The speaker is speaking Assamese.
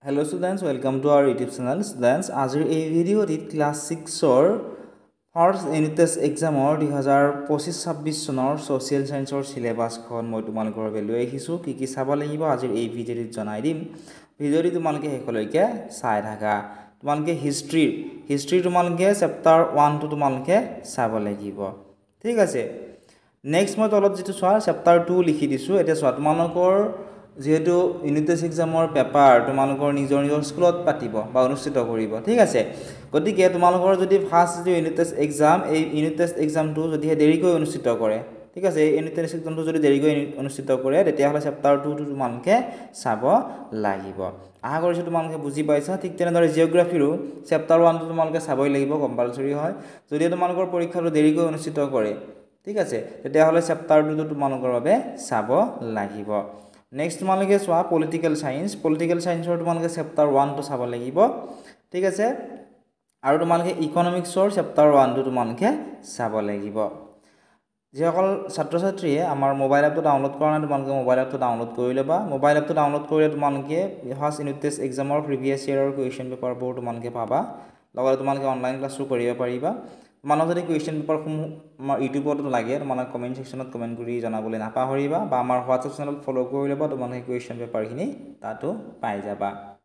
Hello students, welcome to our YouTube channel. Students, আজিৰ এই ভিডিঅ'টিত ক্লাছ 6ৰ ফাৰ্ষ্ট ইউনিট টেষ্ট এক্সামৰ 2025-26 চনৰ সোশ্যাল সায়েন্সৰ সিলেবাসখন মই তোমালোকৰ বাবে লৈ আহিছোঁ কি কি চাব লাগিব আজিৰ এই ভিডিঅ'টিত জনাই দিম ভিডিঅ'টি তোমালোকে শেষলৈকে চাই থাকা তোমালোকে হিষ্ট্ৰি তোমালোকে চেপ্টাৰ 1 টো তোমালোকে চাব লাগিব ঠিক আছে নেক্সট মই তলত যেটো চোৱা চেপ্টাৰ 2 লিখি দিছো এটা চোৱা তোমালোকৰ যেহেতু ইউনিট টেষ্ট এক্সামৰ পেপাৰ তোমালোকৰ নিজৰ স্কুলত পাতিব বা অনুষ্ঠিত কৰিব ঠিক আছে গতিকে তোমালোকৰ যদি ফাৰ্ষ্ট যে ইউনিট টেষ্ট এক্সাম এই ইউনিট টেষ্ট এক্সামটো যদি দেৰিকৈ অনুষ্ঠিত কৰে ঠিক আছে এই ইউনিট টেষ্ট এক্সামটো যদি দেৰিকৈ অনুষ্ঠিত কৰে তেতিয়া হলে চেপ্টাৰ 2 টো তোমালোকে চাব লাগিব আশা কৰিছো তোমালোকে বুজি পাইছা ঠিক তেনেদৰে জিওগ্ৰাফিৰো চেপ্টাৰ 1 টো তোমালোকে চাবই লাগিব কম্পালসৰি হয় যদি তোমালোকৰ পৰীক্ষাটো দেৰিকৈ অনুষ্ঠিত কৰে ঠিক আছে তেতিয়া হলে চেপ্টাৰ 2 টো তোমালোকৰ বাবে চাব লাগিব নেক্সট তোমালোকে চোৱা পলিটিক্যাল সায়েন্সৰ তোমালোকে চেপ্টাৰ 1 টো চাব লাগিব ঠিক আছে আৰু তোমালোকে ইকোনমিক্সৰ চেপ্টাৰ 1 টো তোমালোকে চাব লাগিব যেসকল ছাত্ৰ ছাত্ৰীয়ে আমাৰ মোবাইল এপটো ডাউনলোড কৰা নাই তোমালোকে মোবাইল এপটো ডাউনলোড কৰি লবা মোবাইল এপটো ডাউনলোড কৰিলে তোমালোকে ফাৰ্ষ্ট ইউনিট টেষ্ট এক্সামৰ প্ৰিভিয়াস ইয়াৰৰ কোৱেশ্চন পেপাৰবোৰ তোমালোকে পাবা লগতে তোমালোকে অনলাইন ক্লাছও কৰিব পাৰিবা তোমালোকে যদি কোৱেশ্চন পেপাৰসমূহ আমাৰ ইউটিউবত লাগে তোমালোকে কমেন্ট সেকশনত কমেন্ট কৰি জনাবলৈ নাপাহৰিবা বা আমাৰ হোৱাটছআপ চেনেলত ফলো কৰি লবা তোমালোকে কোৱেশ্চন পেপাৰখিনি তাতো পাই যাবা